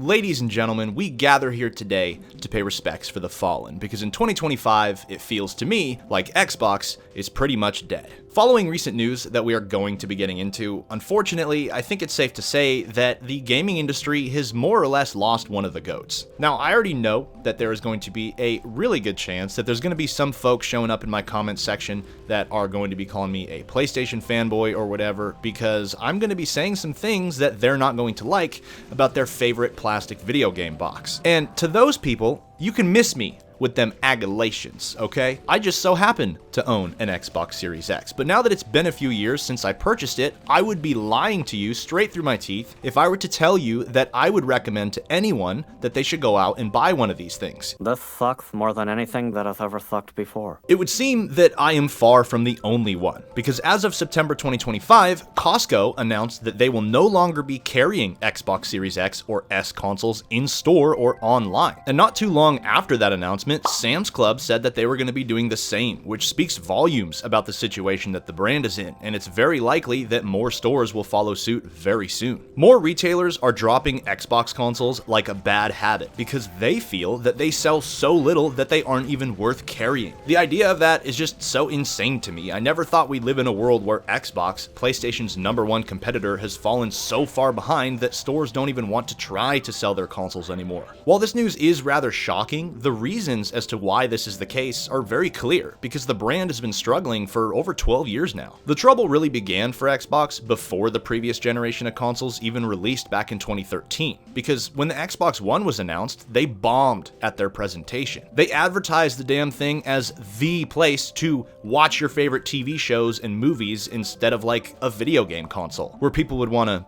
Ladies and gentlemen, we gather here today to pay respects for the fallen, because in 2025, it feels to me like Xbox is pretty much dead. Following recent news that we are going to be getting into, unfortunately, I think it's safe to say that the gaming industry has more or less lost one of the GOATs. Now, I already know that there is going to be a really good chance that there's going to be some folks showing up in my comment section that are going to be calling me a PlayStation fanboy or whatever, because I'm going to be saying some things that they're not going to like about their favorite plastic video game box. And to those people, you can miss me with them agulations, okay? I just so happen to own an Xbox Series X, but now that it's been a few years since I purchased it, I would be lying to you straight through my teeth if I were to tell you that I would recommend to anyone that they should go out and buy one of these things. This sucks more than anything that has ever sucked before. It would seem that I am far from the only one, because as of September 2025, Costco announced that they will no longer be carrying Xbox Series X or S consoles in store or online. And not too long after that announcement, Sam's Club said that they were going to be doing the same, which speaks volumes about the situation that the brand is in, and it's very likely that more stores will follow suit very soon. More retailers are dropping Xbox consoles like a bad habit because they feel that they sell so little that they aren't even worth carrying. The idea of that is just so insane to me. I never thought we'd live in a world where Xbox, PlayStation's #1 competitor, has fallen so far behind that stores don't even want to try to sell their consoles anymore. While this news is rather shocking, the reasons as to why this is the case are very clear, because the brand has been struggling for over 12 years now. The trouble really began for Xbox before the previous generation of consoles even released back in 2013, because when the Xbox One was announced, they bombed at their presentation. They advertised the damn thing as the place to watch your favorite TV shows and movies instead of like a video game console, where people would want to,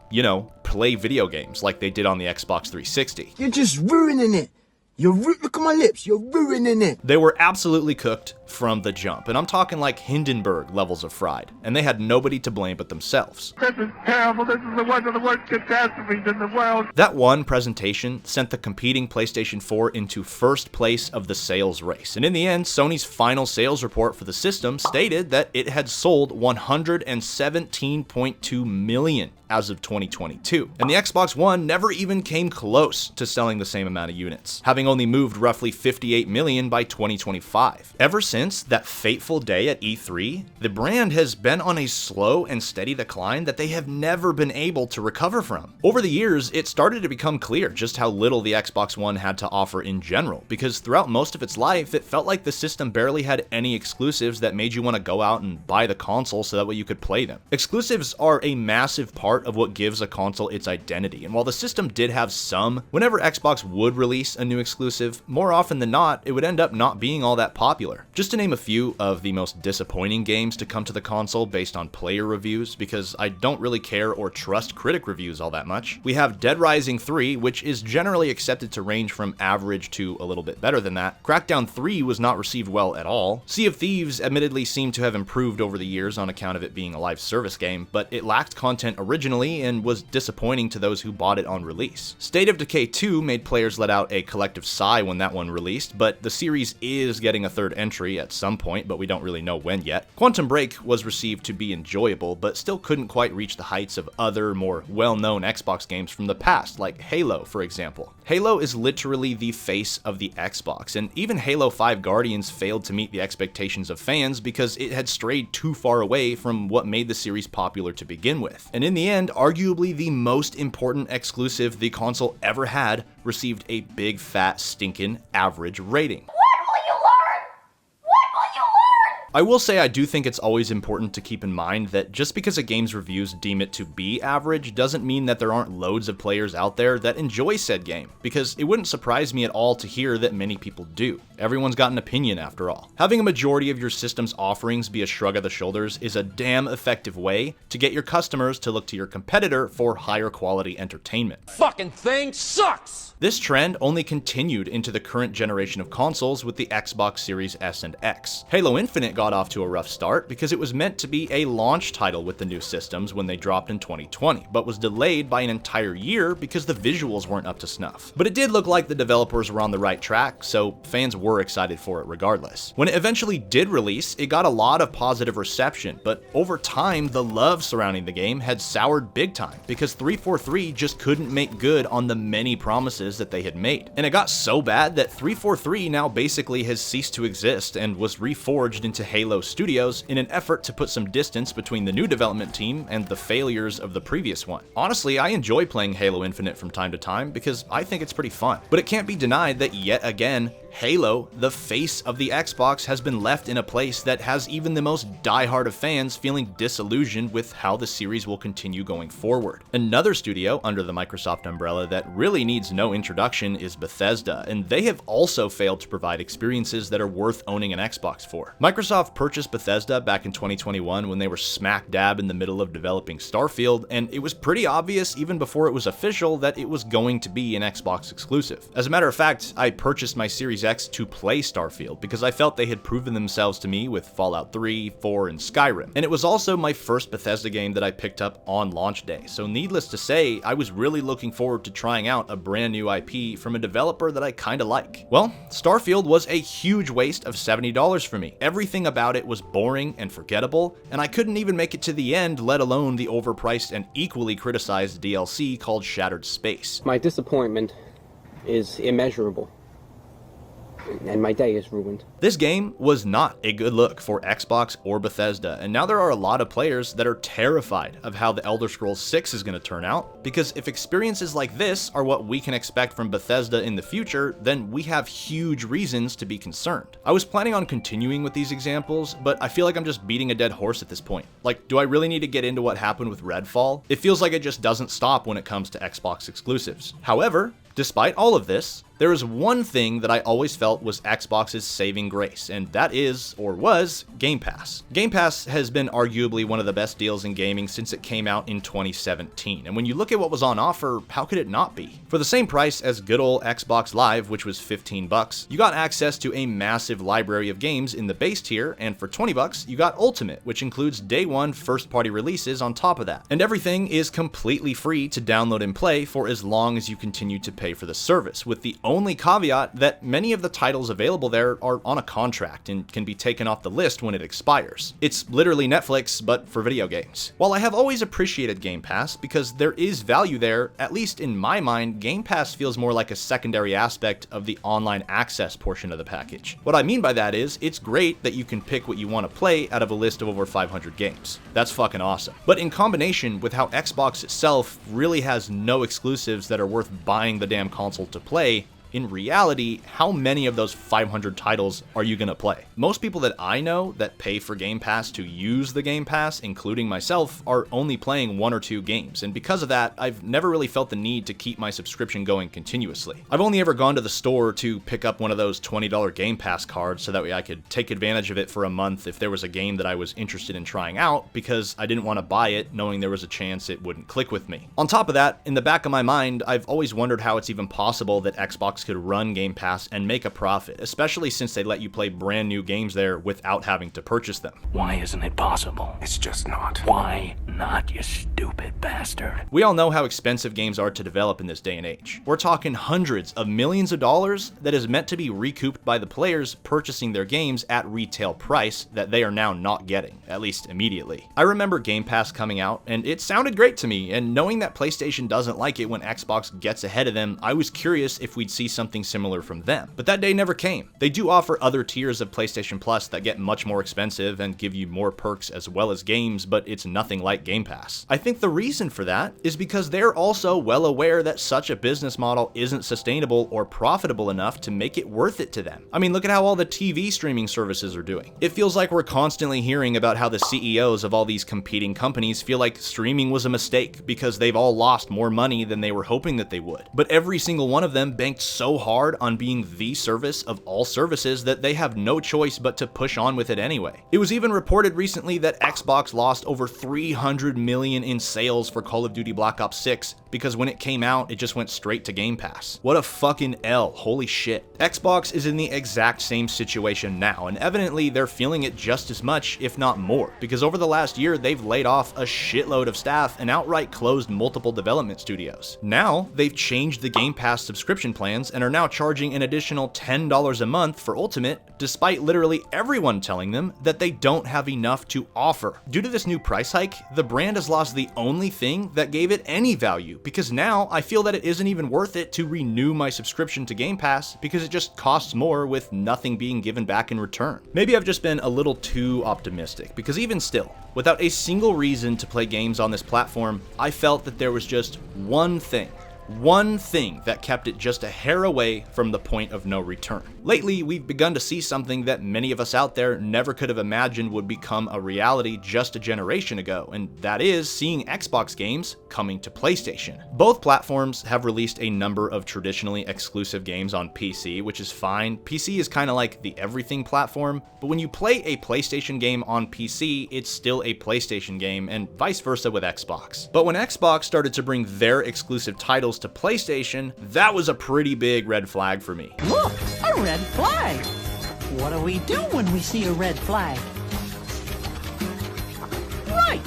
play video games like they did on the Xbox 360. You're just ruining it. Look at my lips, you're ruining it. They were absolutely cooked from the jump, and I'm talking like Hindenburg levels of fried, and they had nobody to blame but themselves. This is terrible, this is one of the worst catastrophes in the world. That one presentation sent the competing PlayStation 4 into first place of the sales race, and in the end, Sony's final sales report for the system stated that it had sold 117.2 million as of 2022, and the Xbox One never even came close to selling the same amount of units, having only moved roughly 58 million by 2025. Ever since that fateful day at E3, the brand has been on a slow and steady decline that they have never been able to recover from. Over the years, it started to become clear just how little the Xbox One had to offer in general, because throughout most of its life, it felt like the system barely had any exclusives that made you want to go out and buy the console so that way you could play them. Exclusives are a massive part of what gives a console its identity, and while the system did have some, whenever Xbox would release a new exclusive, more often than not, it would end up not being all that popular. Just to name a few of the most disappointing games to come to the console based on player reviews, because I don't really care or trust critic reviews all that much, we have Dead Rising 3, which is generally accepted to range from average to a little bit better than that. Crackdown 3 was not received well at all. Sea of Thieves admittedly seemed to have improved over the years on account of it being a live service game, but it lacked content originally and was disappointing to those who bought it on release. State of Decay 2 made players let out a collective sigh when that one released, but the series is getting a third entry at some point, but we don't really know when yet. Quantum Break was received to be enjoyable, but still couldn't quite reach the heights of other, more well-known Xbox games from the past, like Halo, for example. Halo is literally the face of the Xbox, and even Halo 5 Guardians failed to meet the expectations of fans because it had strayed too far away from what made the series popular to begin with. And in the end, arguably the most important exclusive the console ever had received a big fat stinking average rating. I will say I do think it's always important to keep in mind that just because a game's reviews deem it to be average doesn't mean that there aren't loads of players out there that enjoy said game, because it wouldn't surprise me at all to hear that many people do. Everyone's got an opinion after all. Having a majority of your system's offerings be a shrug of the shoulders is a damn effective way to get your customers to look to your competitor for higher quality entertainment. Fucking thing sucks! This trend only continued into the current generation of consoles with the Xbox Series S and X. Halo Infinite got got off to a rough start because it was meant to be a launch title with the new systems when they dropped in 2020, but was delayed by an entire year because the visuals weren't up to snuff. But it did look like the developers were on the right track, so fans were excited for it regardless. When it eventually did release, it got a lot of positive reception, but over time, the love surrounding the game had soured big time because 343 just couldn't make good on the many promises that they had made. And it got so bad that 343 now basically has ceased to exist and was reforged into Halo Studios in an effort to put some distance between the new development team and the failures of the previous one. Honestly, I enjoy playing Halo Infinite from time to time because I think it's pretty fun. But it can't be denied that yet again, Halo, the face of the Xbox, has been left in a place that has even the most diehard of fans feeling disillusioned with how the series will continue going forward. Another studio under the Microsoft umbrella that really needs no introduction is Bethesda, and they have also failed to provide experiences that are worth owning an Xbox for. Microsoft purchased Bethesda back in 2021 when they were smack dab in the middle of developing Starfield, and it was pretty obvious even before it was official that it was going to be an Xbox exclusive. As a matter of fact, I purchased my Series X to play Starfield because I felt they had proven themselves to me with Fallout 3, 4, and Skyrim. And it was also my first Bethesda game that I picked up on launch day, so needless to say, I was really looking forward to trying out a brand new IP from a developer that I kinda like. Well, Starfield was a huge waste of $70 for me. Everything about it was boring and forgettable, and I couldn't even make it to the end, let alone the overpriced and equally criticized DLC called Shattered Space. My disappointment is immeasurable, and my day is ruined. This game was not a good look for Xbox or Bethesda, and now there are a lot of players that are terrified of how the Elder Scrolls 6 is going to turn out, because if experiences like this are what we can expect from Bethesda in the future, then we have huge reasons to be concerned. I was planning on continuing with these examples, but I feel like I'm just beating a dead horse at this point. Like, do I really need to get into what happened with Redfall? It feels like it just doesn't stop when it comes to Xbox exclusives. However, despite all of this, there is one thing that I always felt was Xbox's saving grace, and that is, or was, Game Pass. Game Pass has been arguably one of the best deals in gaming since it came out in 2017, and when you look at what was on offer, how could it not be? For the same price as good old Xbox Live, which was $15, you got access to a massive library of games in the base tier, and for $20, you got Ultimate, which includes day one first-party releases on top of that. And everything is completely free to download and play for as long as you continue to pay for the service, with the only caveat that many of the titles available there are on a contract and can be taken off the list when it expires. It's literally Netflix, but for video games. While I have always appreciated Game Pass because there is value there, at least in my mind, Game Pass feels more like a secondary aspect of the online access portion of the package. What I mean by that is, it's great that you can pick what you want to play out of a list of over 500 games. That's fucking awesome. But in combination with how Xbox itself really has no exclusives that are worth buying the damn console to play, in reality, how many of those 500 titles are you gonna play? Most people that I know that pay for Game Pass to use the Game Pass, including myself, are only playing 1 or 2 games, and because of that, I've never really felt the need to keep my subscription going continuously. I've only ever gone to the store to pick up one of those $20 Game Pass cards so that way I could take advantage of it for a month if there was a game that I was interested in trying out, because I didn't want to buy it knowing there was a chance it wouldn't click with me. On top of that, in the back of my mind, I've always wondered how it's even possible that Xbox could run Game Pass and make a profit, especially since they let you play brand new games there without having to purchase them. Why isn't it possible? It's just not. Why not, you stupid bastard? We all know how expensive games are to develop in this day and age. We're talking hundreds of millions of dollars that is meant to be recouped by the players purchasing their games at retail price that they are now not getting, at least immediately. I remember Game Pass coming out, and it sounded great to me, and knowing that PlayStation doesn't like it when Xbox gets ahead of them, I was curious if we'd see something similar from them. But that day never came. They do offer other tiers of PlayStation Plus that get much more expensive and give you more perks as well as games, but it's nothing like Game Pass. I think the reason for that is because they're also well aware that such a business model isn't sustainable or profitable enough to make it worth it to them. I mean, look at how all the TV streaming services are doing. It feels like we're constantly hearing about how the CEOs of all these competing companies feel like streaming was a mistake because they've all lost more money than they were hoping that they would. But every single one of them banked so so hard on being the service of all services that they have no choice but to push on with it anyway. It was even reported recently that Xbox lost over 300 million in sales for Call of Duty Black Ops 6 because when it came out, it just went straight to Game Pass. What a fucking L, holy shit. Xbox is in the exact same situation now, and evidently they're feeling it just as much, if not more, because over the last year, they've laid off a shitload of staff and outright closed multiple development studios. Now, they've changed the Game Pass subscription plans and are now charging an additional $10 a month for Ultimate, despite literally everyone telling them that they don't have enough to offer. Due to this new price hike, the brand has lost the only thing that gave it any value, because now I feel that it isn't even worth it to renew my subscription to Game Pass because it just costs more with nothing being given back in return. Maybe I've just been a little too optimistic, because even still, without a single reason to play games on this platform, I felt that there was just one thing that kept it just a hair away from the point of no return. Lately, we've begun to see something that many of us out there never could have imagined would become a reality just a generation ago, and that is seeing Xbox games coming to PlayStation. Both platforms have released a number of traditionally exclusive games on PC, which is fine. PC is kind of like the everything platform, but when you play a PlayStation game on PC, it's still a PlayStation game, and vice versa with Xbox. But when Xbox started to bring their exclusive titles to PlayStation, that was a pretty big red flag for me. Look, a red flag. What do we do when we see a red flag? Right,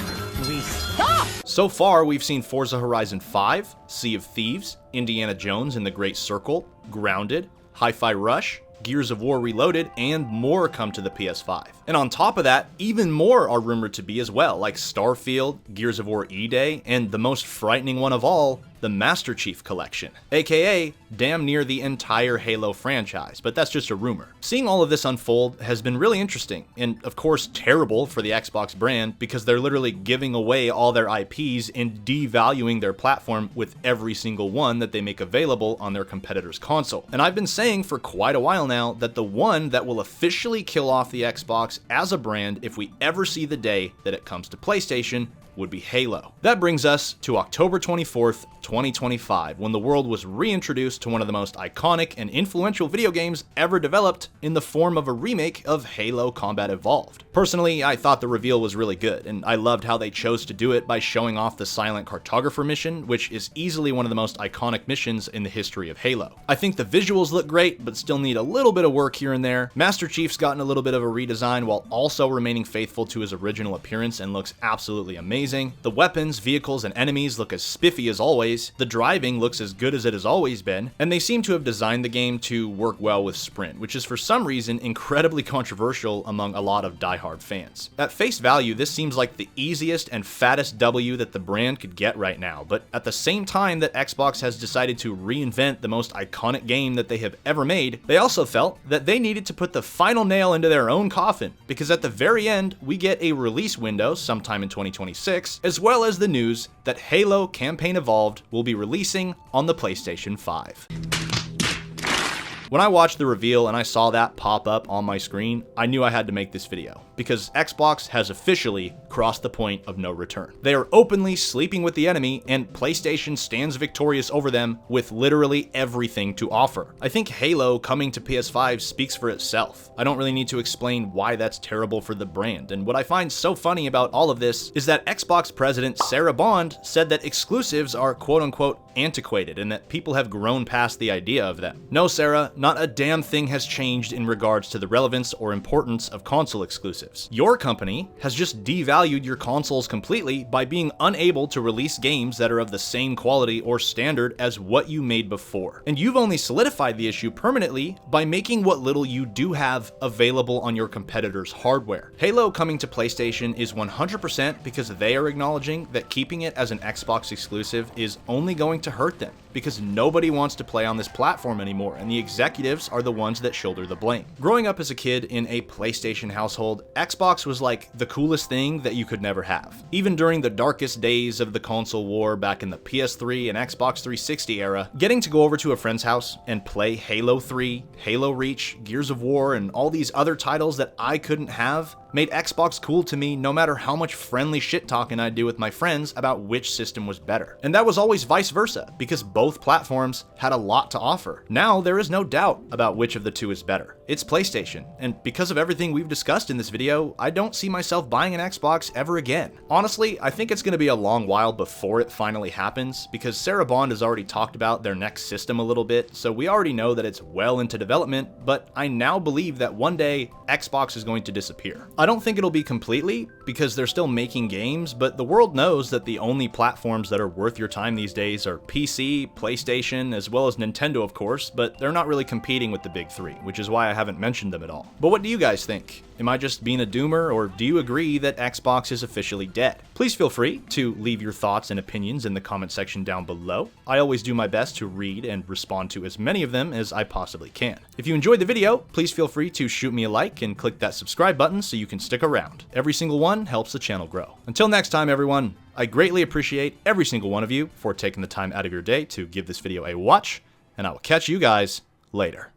we stop. So far, we've seen Forza Horizon 5, Sea of Thieves, Indiana Jones and the Great Circle, Grounded, Hi-Fi Rush, Gears of War Reloaded, and more come to the PS5. And on top of that, even more are rumored to be as well, like Starfield, Gears of War E-Day, and the most frightening one of all, the Master Chief Collection, aka damn near the entire Halo franchise, but that's just a rumor. Seeing all of this unfold has been really interesting, and of course terrible for the Xbox brand because they're literally giving away all their IPs and devaluing their platform with every single one that they make available on their competitor's console. And I've been saying for quite a while now that the one that will officially kill off the Xbox as a brand if we ever see the day that it comes to PlayStation would be Halo. That brings us to October 24th, 2025, when the world was reintroduced to one of the most iconic and influential video games ever developed in the form of a remake of Halo Combat Evolved. Personally, I thought the reveal was really good, and I loved how they chose to do it by showing off the Silent Cartographer mission, which is easily one of the most iconic missions in the history of Halo. I think the visuals look great, but still need a little bit of work here and there. Master Chief's gotten a little bit of a redesign while also remaining faithful to his original appearance and looks absolutely amazing. The weapons, vehicles, and enemies look as spiffy as always, the driving looks as good as it has always been, and they seem to have designed the game to work well with sprint, which is for some reason incredibly controversial among a lot of diehard fans. At face value, this seems like the easiest and fattest W that the brand could get right now, but at the same time that Xbox has decided to reinvent the most iconic game that they have ever made, they also felt that they needed to put the final nail into their own coffin, because at the very end, we get a release window sometime in 2026, as well as the news that Halo Campaign Evolved will be releasing on the PlayStation 5. When I watched the reveal and I saw that pop up on my screen, I knew I had to make this video, because Xbox has officially crossed the point of no return. They are openly sleeping with the enemy, and PlayStation stands victorious over them with literally everything to offer. I think Halo coming to PS5 speaks for itself. I don't really need to explain why that's terrible for the brand, and what I find so funny about all of this is that Xbox president Sarah Bond said that exclusives are quote-unquote antiquated and that people have grown past the idea of them. No, Sarah, not a damn thing has changed in regards to the relevance or importance of console exclusives. Your company has just devalued your consoles completely by being unable to release games that are of the same quality or standard as what you made before. And you've only solidified the issue permanently by making what little you do have available on your competitors' hardware. Halo coming to PlayStation is 100% because they are acknowledging that keeping it as an Xbox exclusive is only going to hurt them, because nobody wants to play on this platform anymore, and the executives are the ones that shoulder the blame. Growing up as a kid in a PlayStation household, Xbox was like the coolest thing that you could never have. Even during the darkest days of the console war back in the PS3 and Xbox 360 era, getting to go over to a friend's house and play Halo 3, Halo Reach, Gears of War, and all these other titles that I couldn't have made Xbox cool to me no matter how much friendly shit talking I'd do with my friends about which system was better. And that was always vice versa, because both platforms had a lot to offer. Now there is no doubt about which of the two is better. It's PlayStation, and because of everything we've discussed in this video, I don't see myself buying an Xbox ever again. Honestly, I think it's going to be a long while before it finally happens, because Sarah Bond has already talked about their next system a little bit, so we already know that it's well into development, but I now believe that one day Xbox is going to disappear. I don't think it'll be completely, because they're still making games, but the world knows that the only platforms that are worth your time these days are PC, PlayStation, as well as Nintendo of course, but they're not really competing with the big three, which is why I haven't mentioned them at all. But what do you guys think? Am I just being a doomer, or do you agree that Xbox is officially dead? Please feel free to leave your thoughts and opinions in the comment section down below. I always do my best to read and respond to as many of them as I possibly can. If you enjoyed the video, please feel free to shoot me a like and click that subscribe button so you can stick around. Every single one helps the channel grow. Until next time, everyone, I greatly appreciate every single one of you for taking the time out of your day to give this video a watch, and I will catch you guys later.